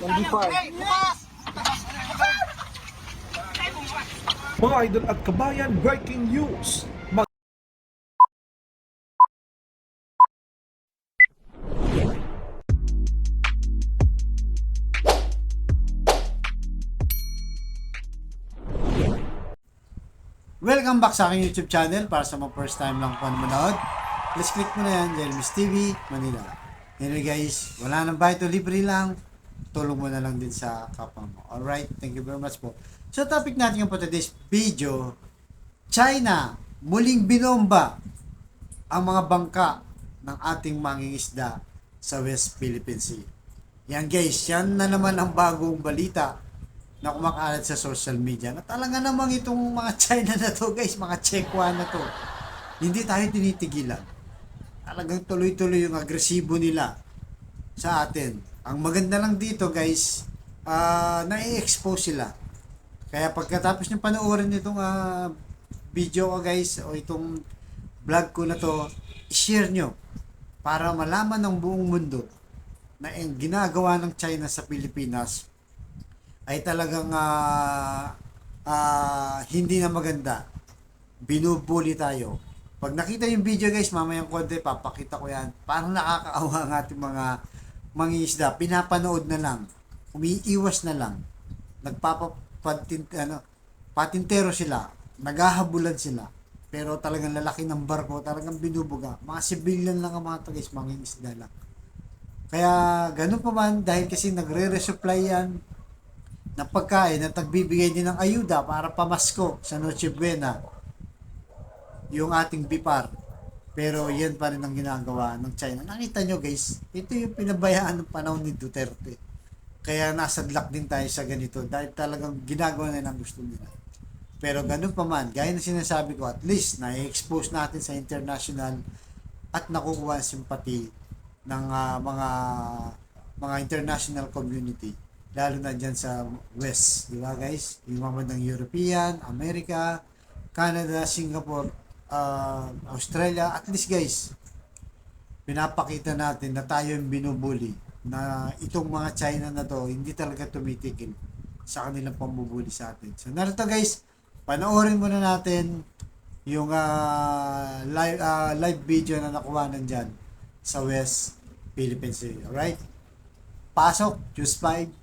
Mga idol at kabayan, breaking news! Welcome back sa aking YouTube channel. Para sa mga first time lang po manood, please click mo na yan, Jelmis TV, Manila. Anyway guys, wala nang bayad, libre lang. Tulong mo na lang din sa kapwa mo. Alright, thank you very much po. So topic natin po today's video, China, muling binomba ang mga bangka ng ating mangingisda sa West Philippine Sea. Yan guys, yan na naman ang bagong balita na kumakalat sa social media na talaga namang itong mga China na to guys, mga Chekwa na to, hindi tayo tinitigilan. Talagang tuloy-tuloy yung agresibo nila sa atin. Ang maganda lang dito guys, na-expose sila. Kaya pagkatapos nyo panoorin itong video ko guys, o itong vlog ko na to, i-share nyo para malaman ng buong mundo na ang ginagawa ng China sa Pilipinas ay talagang hindi na maganda. Binubuli tayo. Pag nakita yung video guys, mamayang konti, papakita ko yan. Parang nakakaawa ang ating mga mangingisda. Pinapanood na lang. Umiiwas na lang. Patintero sila. Naghahabulan sila. Pero talagang lalaki ng barko, talagang binubuga. Mga civilian lang ang mga to guys, mangingisda lang. Kaya ganun pa man, dahil kasi nagre-resupply yan ng pagkain at nagbibigay din ng ayuda para pamasko sa Noche Buena yung ating BIPAR. Pero yan pa rin ang ginagawa ng China. Nakita nyo guys, ito yung pinabayaan ng panahon ni Duterte. Kaya nasadlak din tayo sa ganito dahil talagang ginagawa na ng gusto nila. Pero ganun pa man, gaya na sinasabi ko, at least na-expose natin sa international at nakukuha ang simpati ng mga international community, lalo na dyan sa West, di ba guys? Yung mga ng European, America, Canada, Singapore, Australia, at least guys, pinapakita natin na tayo yung binubuli, na itong mga China na to, hindi talaga tumitigil sa kanilang pambubuli sa atin. So narito guys, panoorin muna natin yung live video na nakuha nandyan sa West Philippine Sea. Alright? Pasok, Choose 5.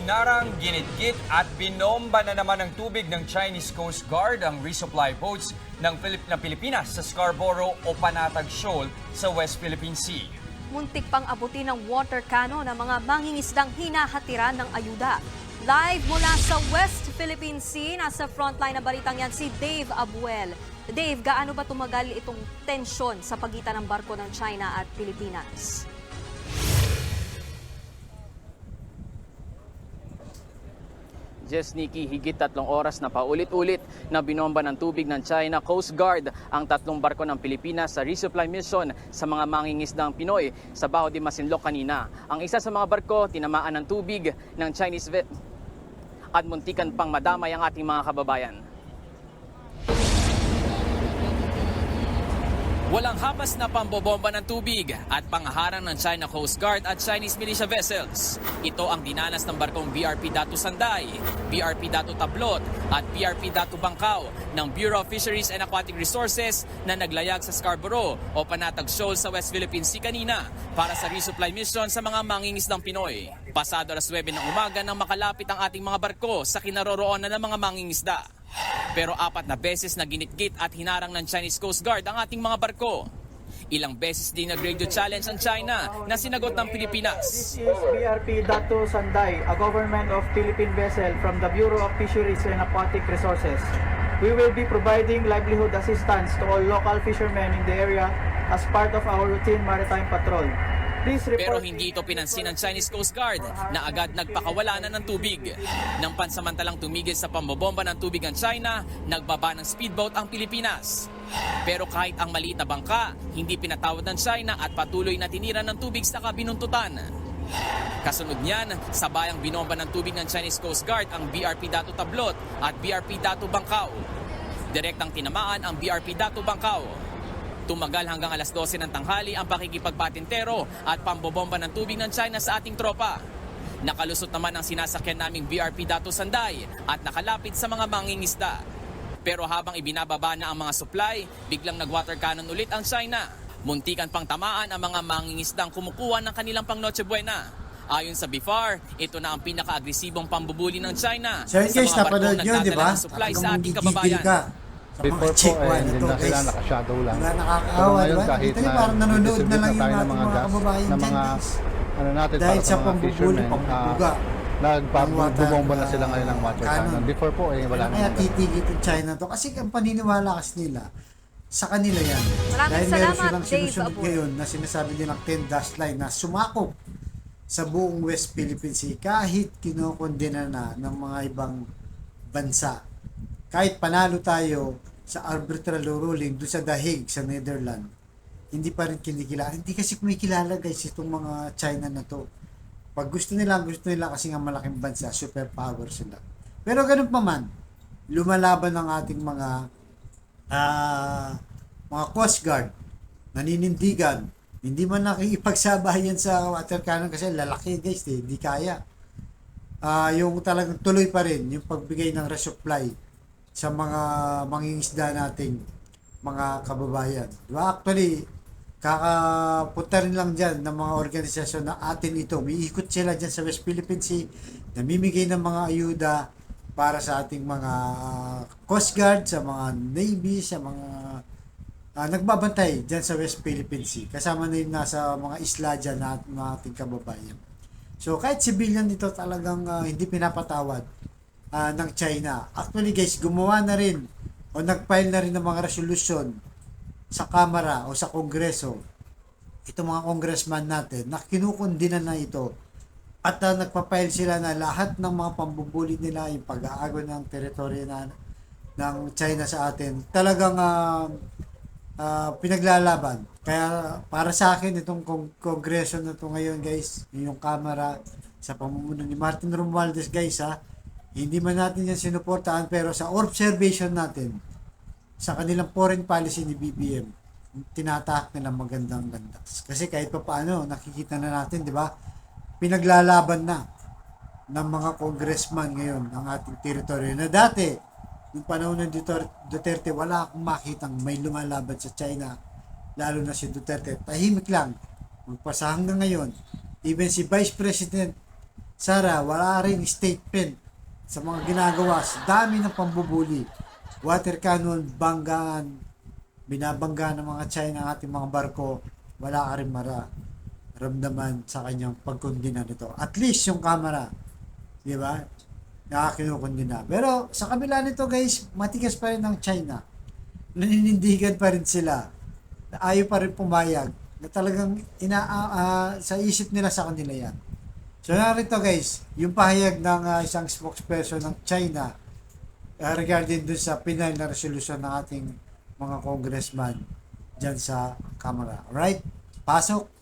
Hinarang, ginitgit at binomba na naman ng tubig ng Chinese Coast Guard ang resupply boats ng Pilipinas sa Scarborough o Panatag Shoal sa West Philippine Sea. Muntik pang abutin ng water cannon ng mga mangingisdang hinahatiran ng ayuda. Live mula sa West Philippine Sea, nasa frontline na balitang yan si Dave Abuel. Dave, gaano ba tumagal itong tensyon sa pagitan ng barko ng China at Pilipinas? Jess, Nikki, higit 3 oras na paulit-ulit na binomba ng tubig ng China Coast Guard ang 3 barko ng Pilipinas sa resupply mission sa mga mangingisdang Pinoy sa Baho de Masinloc kanina. Ang isa sa mga barko tinamaan ng tubig ng Chinese at muntikan pang madamay ang ating mga kababayan. Walang hapas na pambobomba ng tubig at pangharang ng China Coast Guard at Chinese militia vessels. Ito ang dinanas ng barkong BRP Datu Sanday, BRP Datu Tablot at BRP Datu Bangkao ng Bureau of Fisheries and Aquatic Resources na naglayag sa Scarborough o Panatag Shoal sa West Philippine Sea kanina para sa resupply mission sa mga mangingisdang Pinoy. Pasado alas 9 ng umaga nang makalapit ang ating mga barko sa kinaroroonan ng mga mangingisda. Pero 4 na beses na ginitgit at hinarang ng Chinese Coast Guard ang ating mga barko. Ilang beses din nag-radio challenge ang China na sinagot ng Pilipinas. This is BRP Datu Sanday, a government of Philippine vessel from the Bureau of Fisheries and Aquatic Resources. We will be providing livelihood assistance to all local fishermen in the area as part of our routine maritime patrol. Pero hindi ito pinansin ng Chinese Coast Guard na agad nagpakawala na ng tubig. Nang pansamantalang tumigil sa pambobomba ng tubig ang China, nagbaba ng speedboat ang Pilipinas. Pero kahit ang maliit na bangka, hindi pinatawad ng China at patuloy na tinira ng tubig sa kabinuntutan. Kasunod niyan, sabayang binomba ng tubig ng Chinese Coast Guard ang BRP Datu Tablot at BRP Datu Bangkao. Direktang tinamaan ang BRP Datu Bangkao. Tumagal hanggang alas 12 ng tanghali ang pakikipagpatintero at pambobomba ng tubig ng China sa ating tropa. Nakalusot naman ang sinasakyan naming BRP Datu Sanday at nakalapit sa mga mangingisda. Pero habang ibinababa na ang mga supply, biglang nag-water cannon ulit ang China. Muntikan pang tamaan ang mga mangingisdang kumukuha ng kanilang pang Noche Buena. Ayon sa BIFAR, ito na ang pinaka-agresibong pambubuli ng China So guys, napanood nyo, di ba? ng supply sa ating Gigigil kababayan. ka sa mga Before po, chikwa hindi nito, na sila guys. naka-shadow lang. Wala Pero nakakaawa, di ngayon, ba? kahit Ito yung parang nanonood na lang yung tayo ng ating mga gas, kababayan ng dyan, mga, guys. ano natin, Dahil para sa sa mga pambubuli, fishermen, pambubuga. nagbubomba na sila ngayon ng water Cannon. cannon. Before po, wala Kaya naman. titigit yung China to. Kasi ang paniniwala kasi nila, sa kanila yan. Maraming Dahil meron salamat, silang Dave sinusunod Abon. ngayon na sinasabi nilang 10 dash line na sumakop sa buong West Philippine Sea kahit kinokondena na ng mga ibang bansa. Kahit panalo tayo sa arbitral ruling doon sa The Hague sa Netherlands, hindi pa rin kinikilala. Hindi kasi kumikilala guys itong mga China na to. Pag gusto nila kasi nga malaking bansa, superpower sila. Pero ganun pa man, lumalaban ng ating mga Coast Guard, naninindigan, hindi man nakikipagsabayan sa water cannon kasi lalaki guys, hindi kaya. Yung talagang tuloy pa rin yung pagbigay ng resupply sa mga mangingisda nating mga kababayan. Diba? Actually, kakapunta rin lang dyan ng mga organisasyon na atin ito. Umiikot sila dyan sa West Philippine Sea, namimigay ng mga ayuda para sa ating mga Coast Guard, sa mga Navy, sa mga nagbabantay dyan sa West Philippine Sea. Kasama na yung nasa mga isla dyan na ating kababayan. So kahit civilian dito talagang hindi pinapatawad ng China. Actually guys, gumawa na rin o nag-file na rin ng mga resolution sa Kamara o sa Kongreso. Ito mga congressman natin na kinukundina na ito at nagpa-file sila na lahat ng mga pambubuli nila, yung pag-aago ng teritoryo ng China sa atin, talagang pinaglalaban. Kaya para sa akin itong kongreso na to ngayon guys, yung Kamara sa pamumuno ni Martin Romualdez guys hindi man natin yan sinuportahan pero sa observation natin sa kanilang foreign policy ni BBM, tinatahak nila magandang ganda. Kasi kahit pa paano nakikita na natin, di ba? Pinaglalaban na ng mga congressman ngayon ng ating teritoryo na dati yung panahon ng Duterte, wala akong makitang may lumalaban sa China, lalo na si Duterte. Tahimik lang. Magpasa hanggang ngayon. Even si Vice President Sara, wala rin statement sa mga ginagawa. Sa dami ng pambubuli. Water cannon, banggaan, binabangga ng mga China ang ating mga barko, wala ka rin ramdaman sa kanyang pagkondina nito. At least yung Kamara, di ba? Nakakinukundina. Pero sa kabila nito guys, matigas pa rin ng China. Naninindigan pa rin sila. Ayaw pa rin pumayag. Na talagang sa isip nila sa kanila yan. So narito guys, yung pahayag ng isang spokesperson ng China regarding dun sa final na resolution ng ating mga congressman dyan sa Kamara. Alright? Pasok.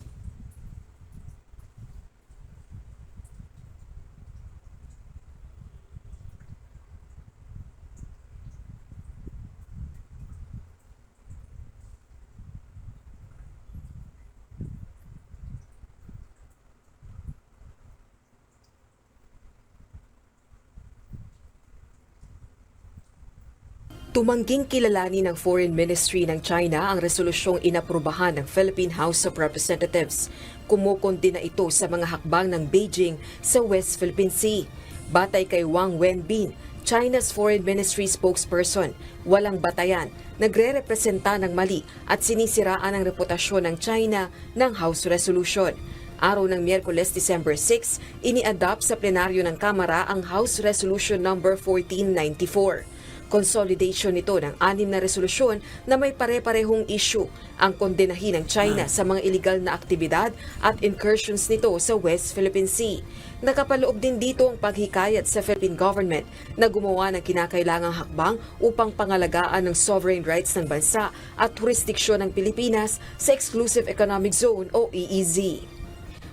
Tumangging kilalanin ng Foreign Ministry ng China ang resolusyong inaprubahan ng Philippine House of Representatives. Kumukondina ito sa mga hakbang ng Beijing sa West Philippine Sea. Batay kay Wang Wenbin, China's Foreign Ministry spokesperson, walang batayan, nagre-representa ng mali at sinisiraan ang reputasyon ng China ng House Resolution. Araw ng Miyerkules, December 6, ini-adopt sa plenaryo ng Kamara ang House Resolution number 1494. Consolidation nito ng 6 na resolusyon na may pare-parehong issue ang kondenahin ng China sa mga illegal na aktibidad at incursions nito sa West Philippine Sea. Nakapaloob din dito ang paghikayat sa Philippine government na gumawa ng kinakailangang hakbang upang pangalagaan ng sovereign rights ng bansa at jurisdiksyon ng Pilipinas sa Exclusive Economic Zone o EEZ.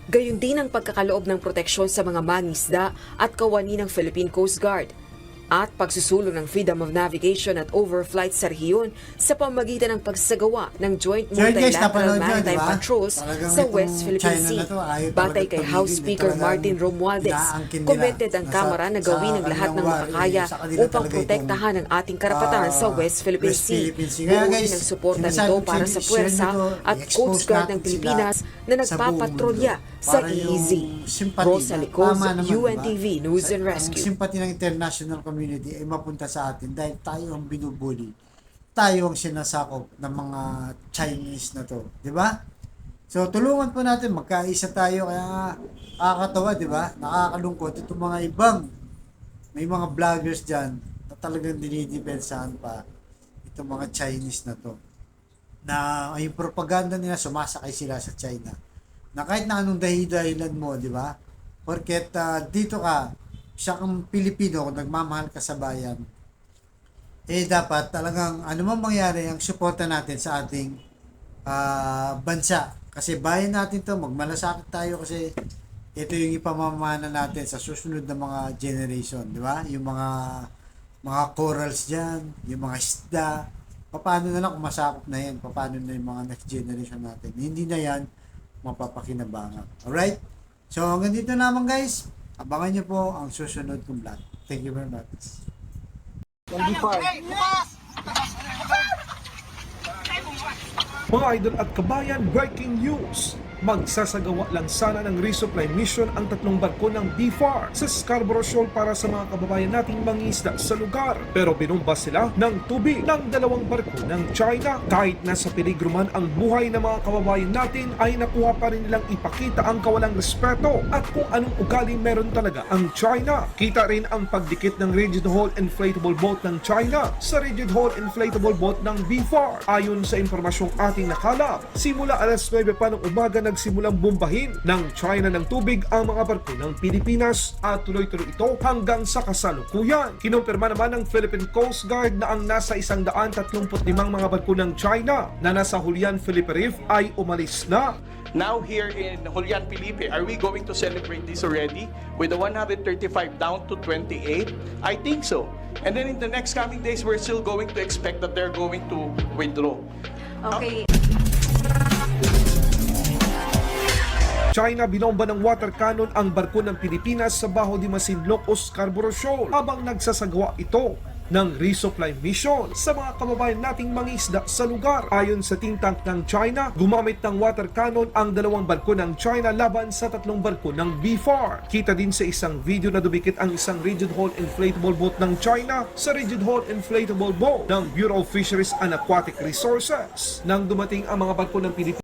Gayon din ang pagkakaloob ng proteksyon sa mga mangingisda at kawani ng Philippine Coast Guard at pagsusulong ng freedom of navigation at overflight sa rehiyon sa pamagitan ng pagsagawa ng joint Guys, multilateral napanood nyo, maritime diba? patrols Talagang sa itong West Philippine China Sea. na to, ayaw Batay talaga kay House tumigil, Speaker talagang Martin Romualdez, inaangkin nila. committed ang Kamara na gawin ang lahat ng makakaya sa kanila upang talaga protektahan ang ating karapatan sa West Philippine Sea. Kaya guys, Buuin ang suporta sinasabi nito ko para sa sa inyo, puwersa share nyo to, at i-expose Coast Guard natin ng sila Pilipinas na sa buong nagpapatrolya mundo. sa Para yung EEZ. sympathy, Rosa Licos, tama naman, UNTV diba? News and Ang Rescue. sympathy ng international community ay mapunta sa atin dahil tayo ang binubuli. Tayo ang sinasakop ng mga Chinese na to. Di ba? So, tulungan po natin. Magkaisa tayo. Kaya nakakatawa, di ba? Nakakalungkot. Itong mga ibang, may mga vloggers dyan na talagang dinidepensahan pa itong mga Chinese na to. Na yung propaganda nila, sumasakay sila sa China. Na kahit na anong dahilan mo, di ba? Porket dito ka, siya kang Pilipino, kung nagmamahal ka sa bayan, eh dapat talagang ano man mangyari, ang suporta natin sa ating bansa. Kasi bayan natin to, magmalasakit tayo kasi ito yung ipamamana natin sa susunod na mga generation, di ba? Yung mga corals dyan, yung mga isda, paano na lang kung masakop na yan, paano na yung mga next generation natin. Hindi na yan mapapakinabangan. Alright? So hanggang dito naman guys, abangan nyo po ang susunod kong vlog. Thank you very much. Mga idol at kabayan, breaking news! Magsasagawa lang sana ng resupply mission ang tatlong barko ng BFAR sa Scarborough Shoal para sa mga kababayan nating mangingisda sa lugar. Pero binumba sila ng tubig ng dalawang barko ng China. Kahit nasa peligro man ang buhay ng mga kababayan natin, ay nakuha pa rin nilang ipakita ang kawalang respeto at kung anong ugali meron talaga ang China. Kita rin ang pagdikit ng rigid hull inflatable boat ng China sa rigid hull inflatable boat ng BFAR. Ayon sa impormasyong ating nakalap, simula alas 9 pa ng umaga nagsimulang bombahin ng China ng tubig ang mga barko ng Pilipinas at tuloy-tuloy ito hanggang sa kasalukuyan. Kinumpirma naman ng Philippine Coast Guard na ang nasa 135 mga barko ng China na nasa Julian Felipe Reef ay umalis na. Now here in Julian Felipe, are we going to celebrate this already with the 135 down to 28? I think so. And then in the next coming days, we're still going to expect that they're going to withdraw. Okay. China binomba ng water cannon ang barko ng Pilipinas sa Bajo de Masinloc o Scarborough Shoal habang nagsasagawa ito ng resupply mission sa mga kababayan nating mangisda sa lugar. Ayon sa think tank ng China, gumamit ng water cannon ang dalawang barko ng China laban sa tatlong barko ng BFAR. Kita din sa isang video na dumikit ang isang rigid hull inflatable boat ng China sa rigid hull inflatable boat ng Bureau of Fisheries and Aquatic Resources. Nang dumating ang mga barko ng Pilipinas